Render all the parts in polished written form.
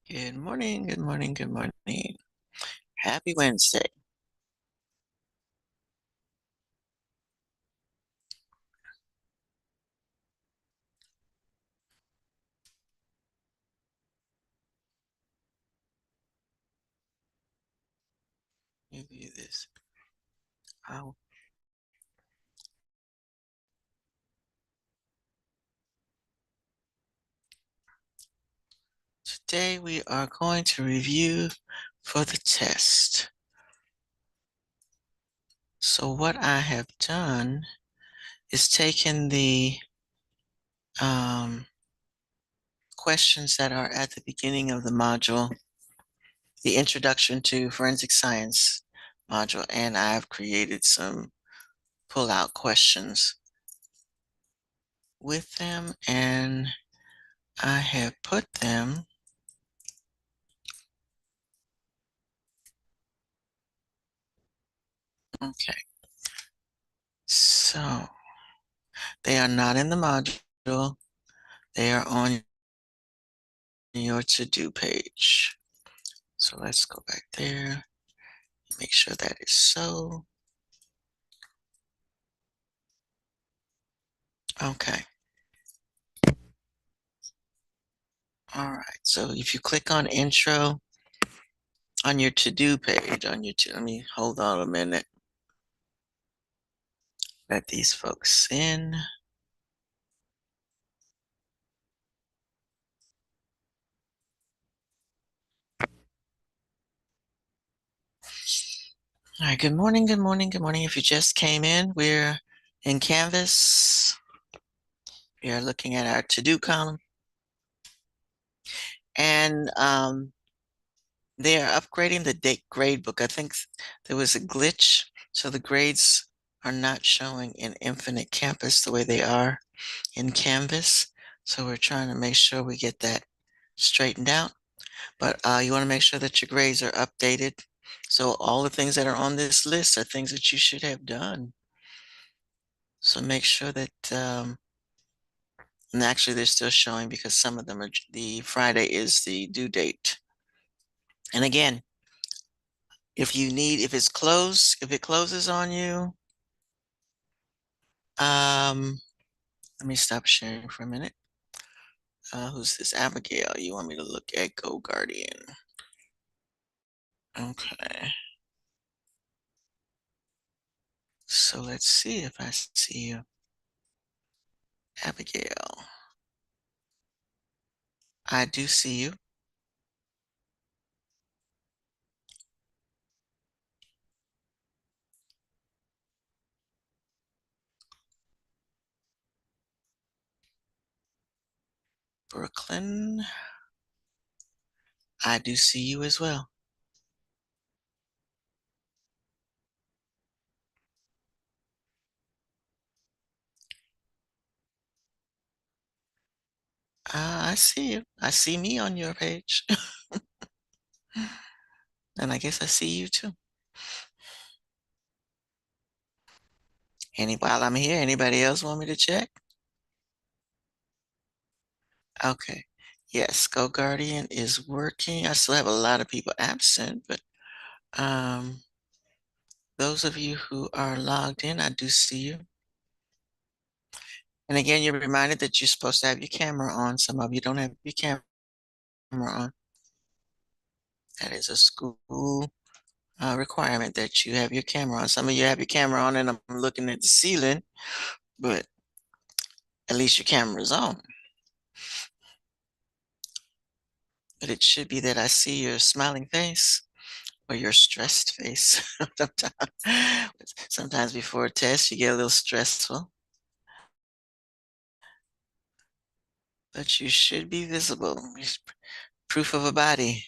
Good morning, good morning, good morning. Happy Wednesday. Review this. Oh, today we are going to review for the test. So what I have done is taken the questions that are at the beginning of the module, the Introduction to Forensic Science module, and I've created some pull-out questions with them, and I have put them. Okay, so they are not in the module. They are on your to-do page. So let's go back there, make sure that is so. Okay. All right. So if you click on intro on your to-do page, let me hold on a minute. Let these folks in. All right. Good morning. Good morning. Good morning. If you just came in, we're in Canvas. We are looking at our to-do column. And they are upgrading the grade book. I think there was a glitch, so the grades are not showing in Infinite Campus the way they are in Canvas. So we're trying to make sure we get that straightened out. But you want to make sure that your grades are updated. So all the things that are on this list are things that you should have done. So make sure that, and actually they're still showing because some of them are, the Friday is the due date. And again, if if it closes on you, let me stop sharing for a minute. Who's this? Abigail. You want me to look at GoGuardian? Okay. So let's see if I see you. Abigail. I do see you. Brooklyn. I do see you as well. I see you. I see me on your page. And I guess I see you too. While I'm here, anybody else want me to check? Okay. Yes, GoGuardian is working. I still have a lot of people absent, but um, those of you who are logged in, I do see you. And again, you're reminded that you're supposed to have your camera on. Some of you don't have your camera on. That is a school requirement that you have your camera on. Some of you have your camera on and I'm looking at the ceiling, but at least your camera is on. But it should be that I see your smiling face or your stressed face. Sometimes before a test, you get a little stressful, but you should be visible. Proof of a body,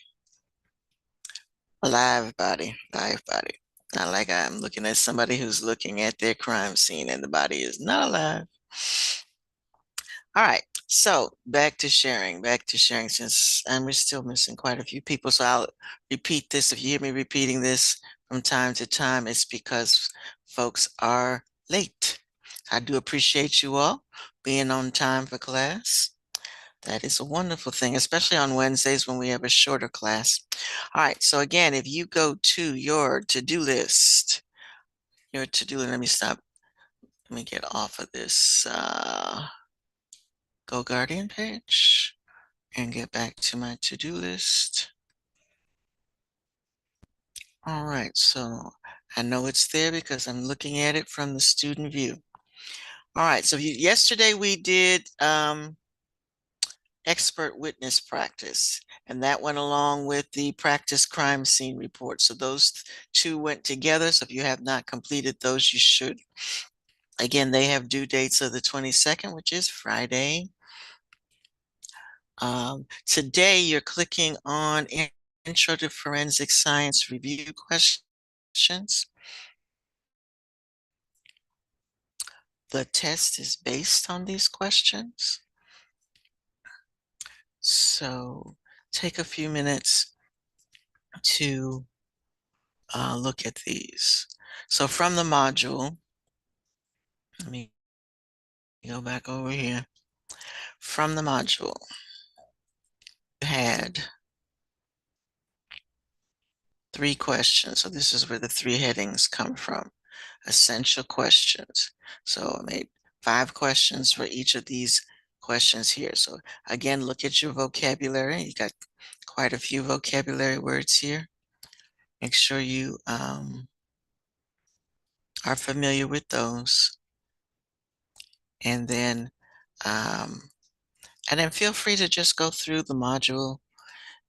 a live body, live body. Not like I'm looking at somebody who's looking at their crime scene and the body is not alive. All right, so back to sharing since we're still missing quite a few people. So I'll repeat this. If you hear me repeating this from time to time, it's because folks are late. I do appreciate you all being on time for class. That is a wonderful thing, especially on Wednesdays when we have a shorter class. All right, so again, if you go to your to-do list, let me stop. Let me get off of this Go Guardian page and get back to my to-do list. All right, so I know it's there because I'm looking at it from the student view. All right, so yesterday we did expert witness practice, and that went along with the practice crime scene report. So those two went together. So if you have not completed those, you should. Again, they have due dates of the 22nd, which is Friday. Today, you're clicking on Intro to Forensic Science Review questions. The test is based on these questions. So take a few minutes to look at these. So from the module, let me go back over here. From the module, you had 3 questions. So this is where the 3 headings come from. Essential questions. So I made 5 questions for each of these questions here. So again, look at your vocabulary. You got quite a few vocabulary words here. Make sure you are familiar with those. And then feel free to just go through the module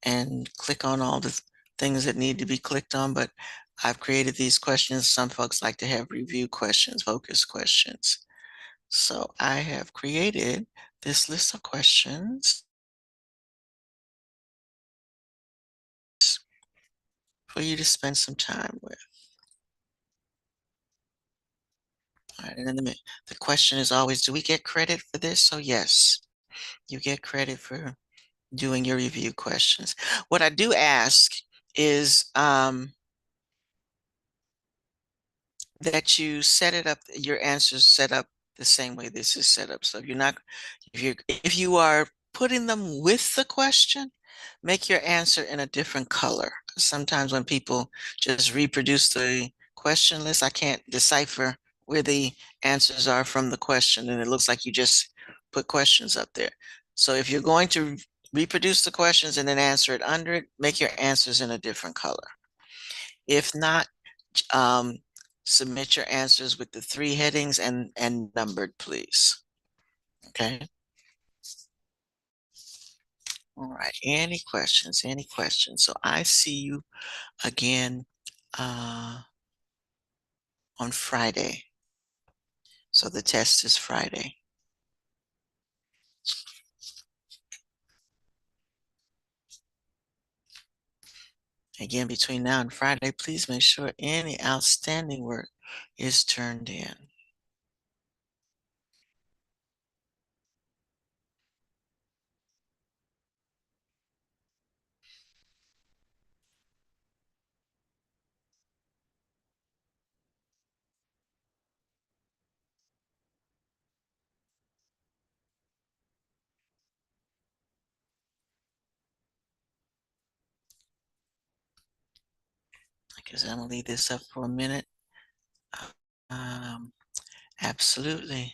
and click on all the things that need to be clicked on. But I've created these questions. Some folks like to have review questions, focus questions. So I have created this list of questions for you to spend some time with. All right, and then the question is always, do we get credit for this? So yes, you get credit for doing your review questions. What I do ask is that you set it up, your answers set up the same way this is set up. So if you are putting them with the question, make your answer in a different color. Sometimes when people just reproduce the question list, I can't decipher where the answers are from the question, and it looks like you just put questions up there. So if you're going to reproduce the questions and then answer it under it, make your answers in a different color. If not, um, submit your answers with the 3 headings and numbered, please. Okay. All right. Any questions? Any questions? So I see you again on Friday. So the test is Friday. Again, between now and Friday, please make sure any outstanding work is turned in. I guess I'm gonna leave this up for a minute. Um, absolutely.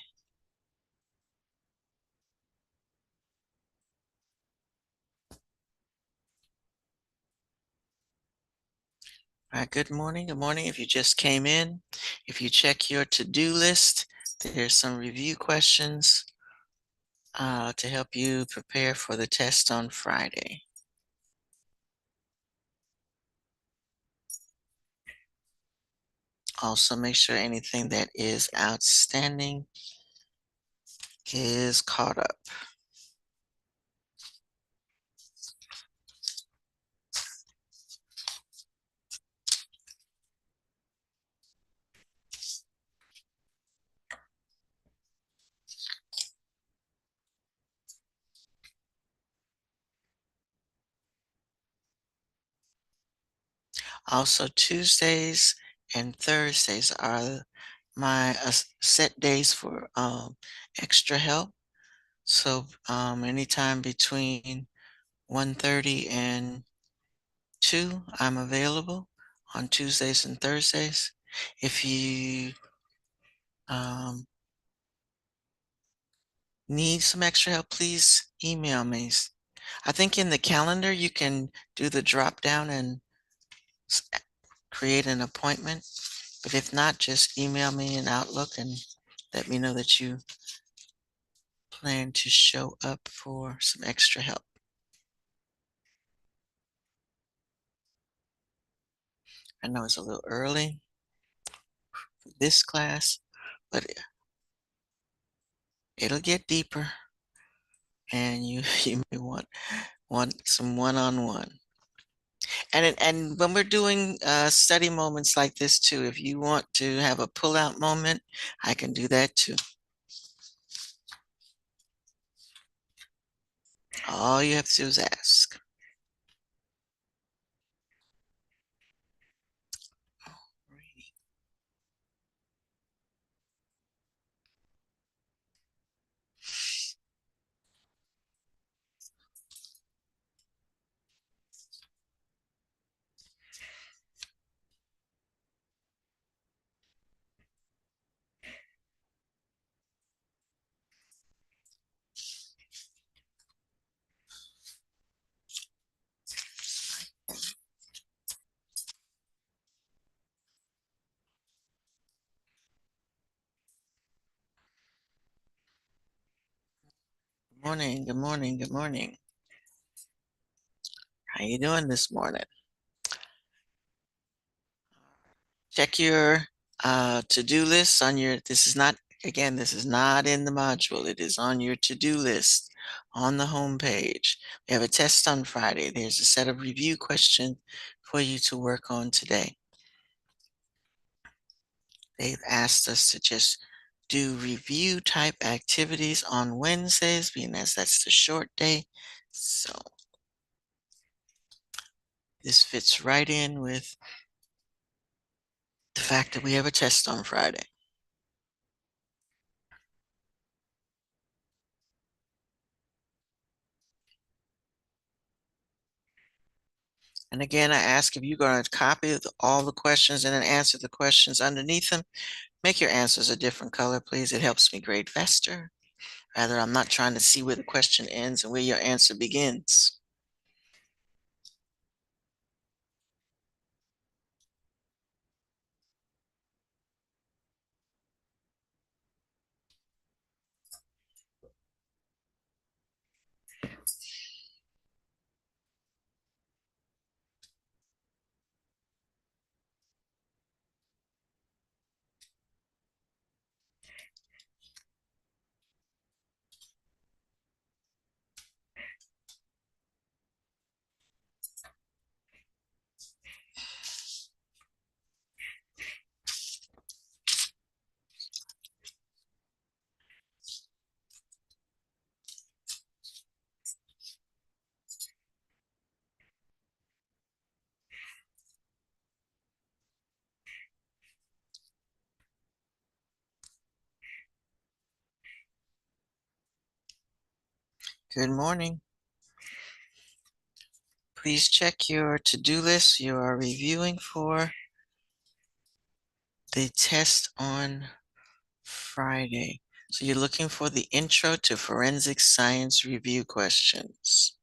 All right, good morning. Good morning. If you just came in, if you check your to-do list, there's some review questions to help you prepare for the test on Friday. Also, make sure anything that is outstanding is caught up. Also, Tuesdays and Thursdays are my set days for extra help. So anytime between 1:30 and 2, I'm available on Tuesdays and Thursdays. If you um, need some extra help, please email me. I think in the calendar you can do the drop down and create an appointment. But if not, just email me in Outlook and let me know that you plan to show up for some extra help. I know it's a little early for this class, but it'll get deeper and you you may want some one-on-one. And when we're doing study moments like this too, if you want to have a pull-out moment, I can do that too. All you have to do is ask. Good morning, good morning, good morning. How you doing this morning? Check your to-do list on your, this is not, again, this is not in the module. It is on your to-do list on the home page. We have a test on Friday. There's a set of review questions for you to work on today. They've asked us to just do review type activities on Wednesdays, being as that's the short day. So this fits right in with the fact that we have a test on Friday. And again, I ask if you're going to copy all the questions and then answer the questions underneath them. Make your answers a different color, please. It helps me grade faster. Rather, I'm not trying to see where the question ends and where your answer begins. Good morning. Please check your to-do list you are reviewing for the test on Friday. So you're looking for the Intro to Forensic Science review questions.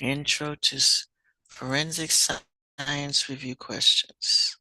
Intro to Forensic Science review questions.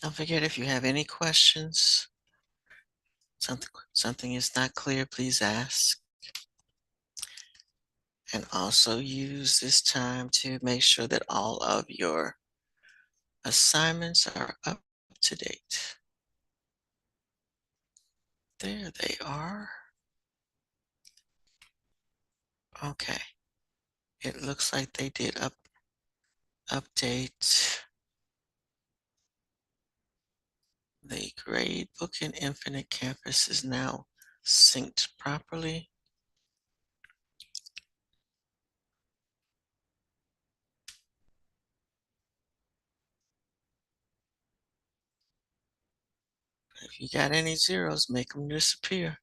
Don't forget, if you have any questions, something is not clear, please ask. And also use this time to make sure that all of your assignments are up to date. There they are. Okay. It looks like they did update the gradebook in Infinite Campus is now synced properly. If you got any zeros, make them disappear.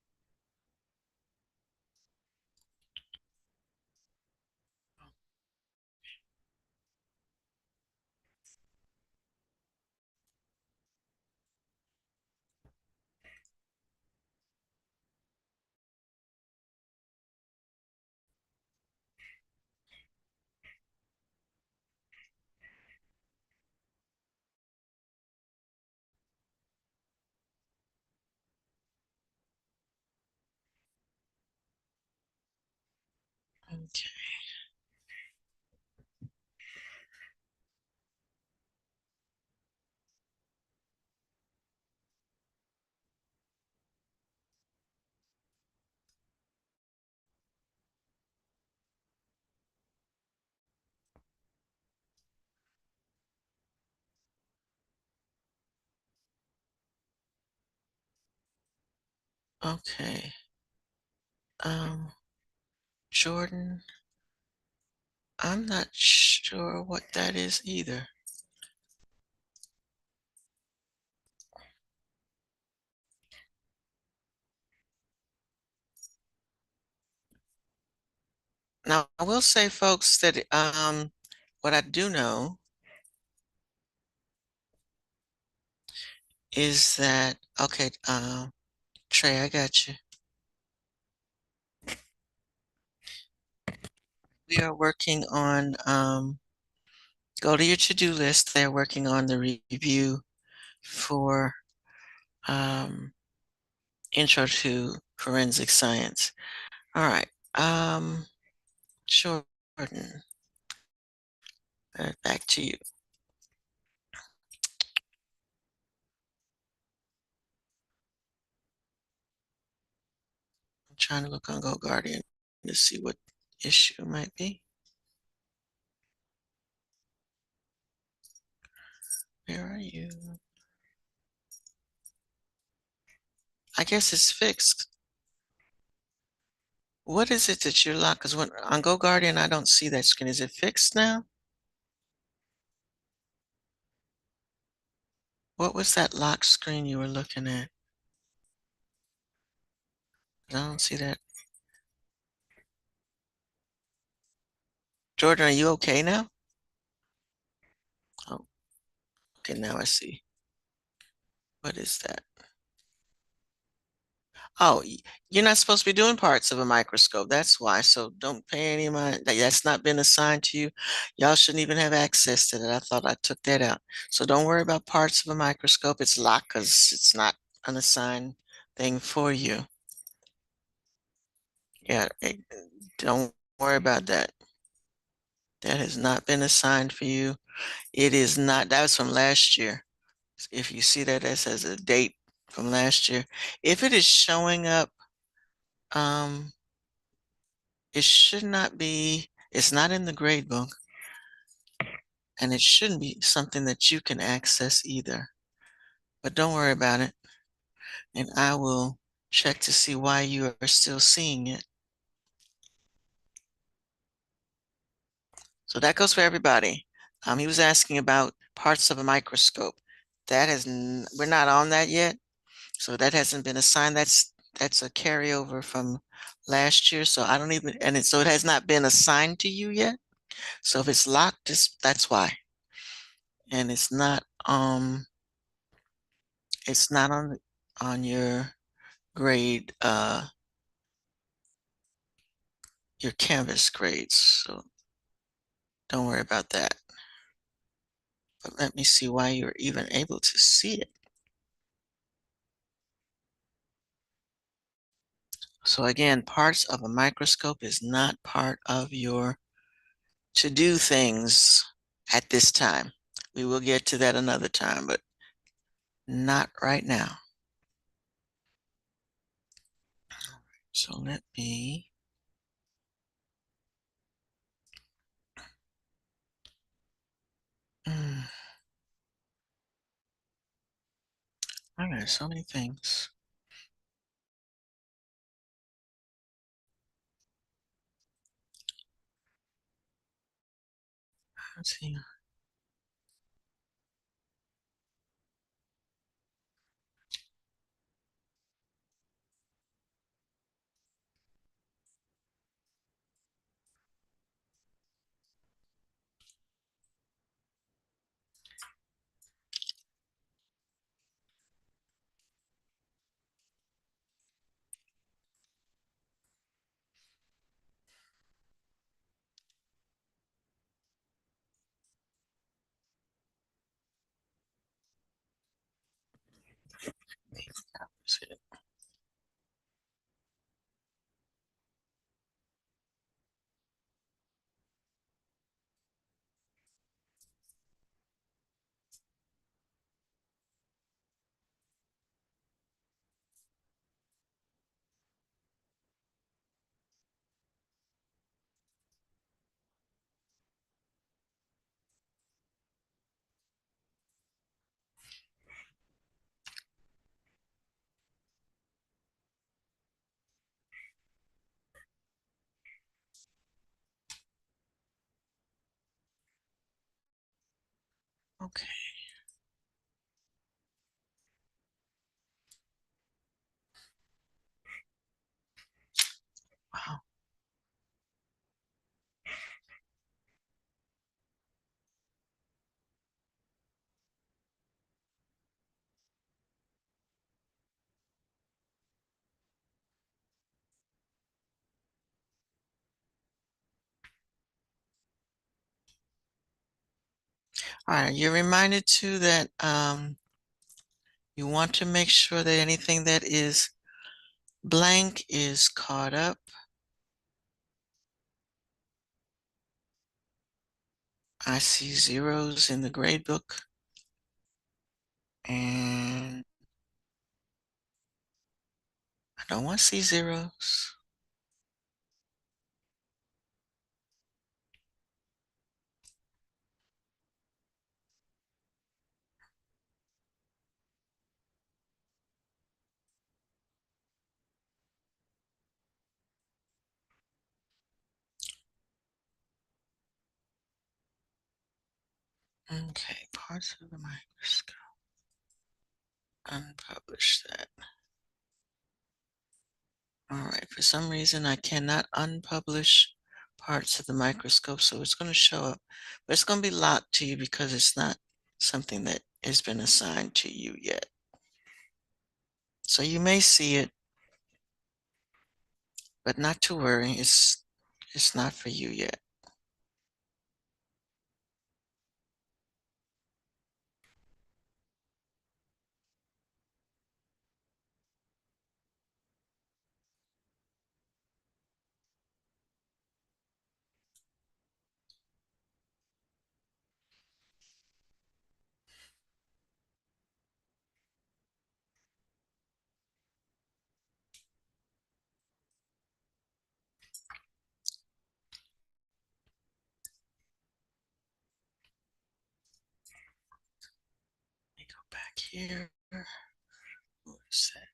Okay. Okay. Jordan, I'm not sure what that is either. Now, I will say, folks, that what I do know is that, okay, Trey, I got you. We are working on, go to your to-do list. They're working on the review for Intro to Forensic Science. All right. Jordan, back to you. I'm trying to look on GoGuardian to see what issue might be. Where are you? I guess it's fixed. What is it that you're locked? Because when on GoGuardian, I don't see that screen. Is it fixed now? What was that lock screen you were looking at? I don't see that. Jordan, are you okay now? Oh, okay, now I see. What is that? Oh, you're not supposed to be doing parts of a microscope. That's why. So don't pay any mind. That's not been assigned to you. Y'all shouldn't even have access to that. I thought I took that out. So don't worry about parts of a microscope. It's locked because it's not an assigned thing for you. Yeah, don't worry about that. That has not been assigned for you. It is not, that was from last year. If you see that, that says a date from last year. If it is showing up, um, it should not be, it's not in the grade book, and it shouldn't be something that you can access either. But don't worry about it, and I will check to see why you are still seeing it. So that goes for everybody. He was asking about parts of a microscope. That has, we're not on that yet. So that hasn't been assigned. That's a carryover from last year. So I don't even, so it has not been assigned to you yet. So if it's locked, that's why. And it's not on your grade, your Canvas grades. So don't worry about that. But let me see why you're even able to see it. So again, parts of a microscope is not part of your to do things at this time. We will get to that another time, but not right now. So let me oh, there's so many things. Let's see. Let's see. Okay. Wow. All right. You're reminded too that you want to make sure that anything that is blank is caught up. I see zeros in the grade book, and I don't want to see zeros. Okay, parts of the microscope. Unpublish that. All right, for some reason I cannot unpublish parts of the microscope, so it's going to show up, but it's going to be locked to you because it's not something that has been assigned to you yet. So you may see it, but not to worry, it's not for you yet. Let me go back here. What is that?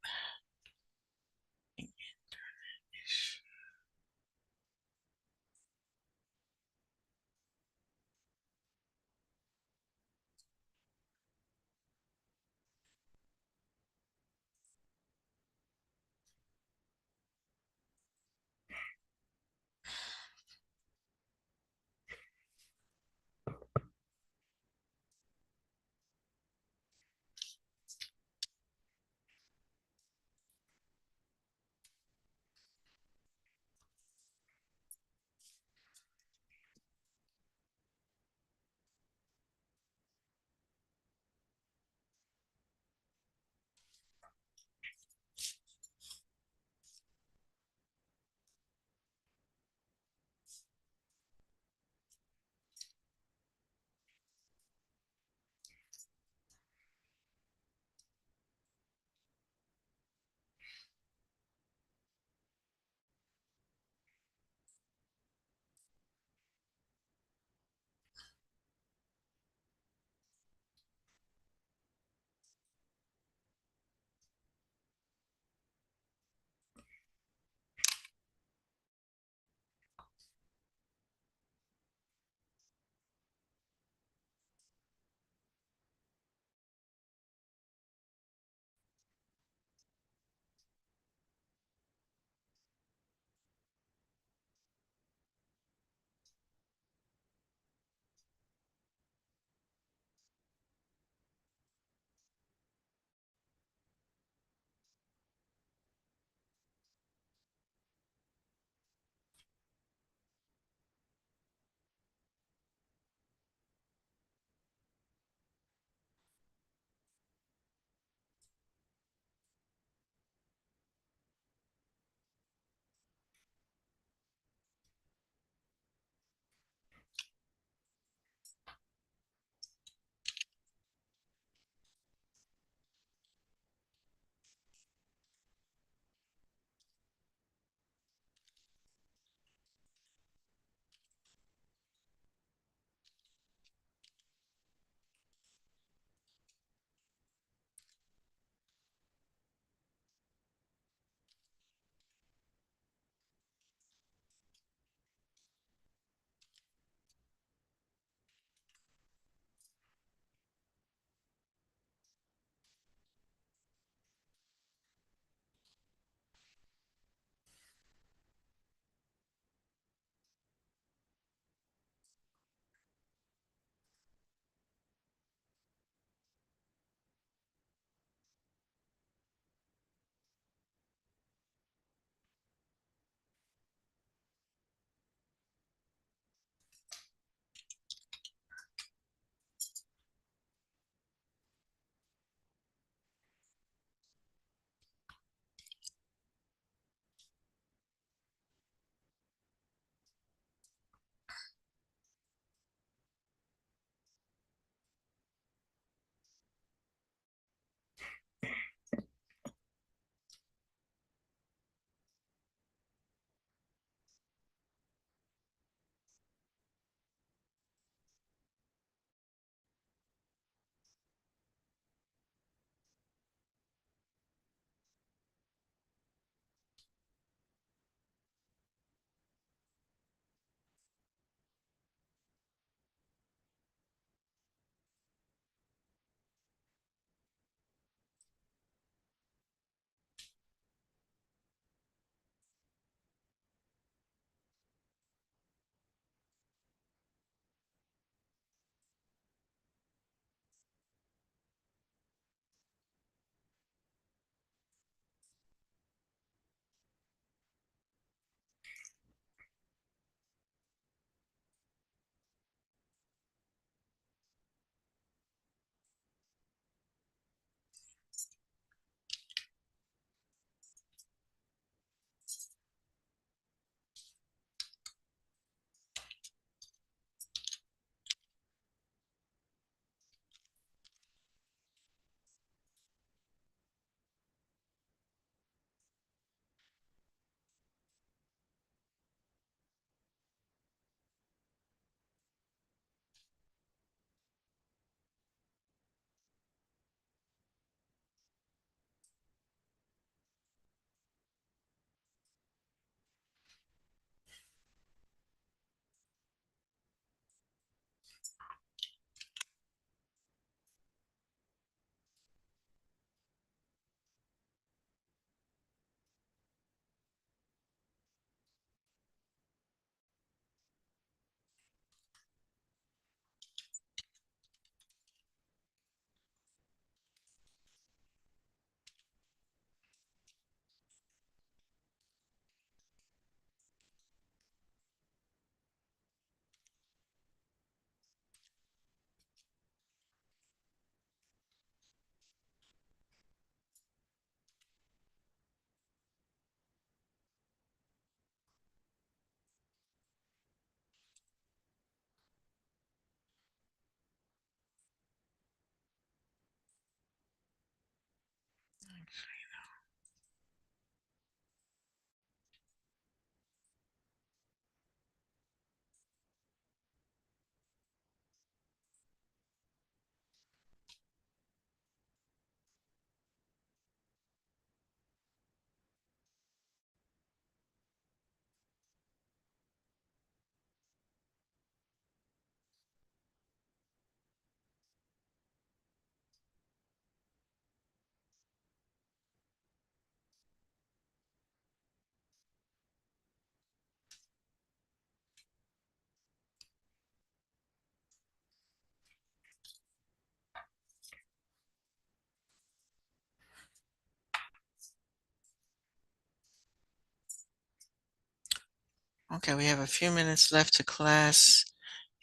Okay, we have a few minutes left to class.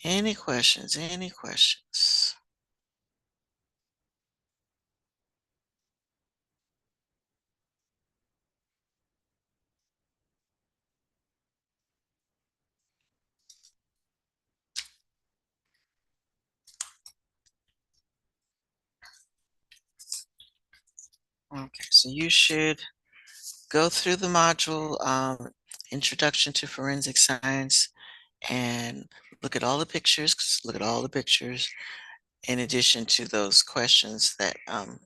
Any questions? Any questions? Okay, so you should go through the module, Introduction to Forensic Science, and look at all the pictures, look at all the pictures, in addition to those questions that,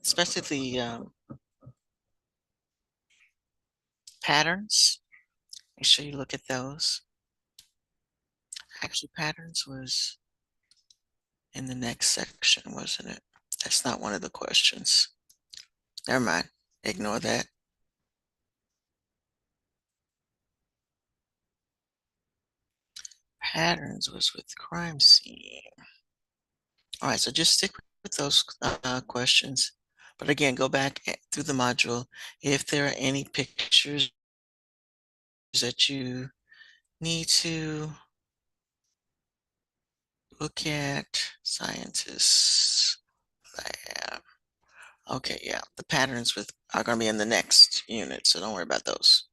especially the patterns. Make sure you look at those. Actually, patterns was in the next section, wasn't it? That's not one of the questions. Never mind. Ignore that. Patterns was with crime scene. All right, so just stick with those questions. But again, go back through the module. If there are any pictures that you need to look at, scientists, lab. Okay, yeah, the patterns with are going to be in the next unit, so don't worry about those.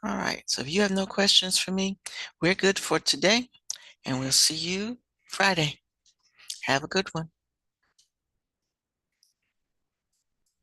All right, so if you have no questions for me, we're good for today, and we'll see you Friday. Have a good one.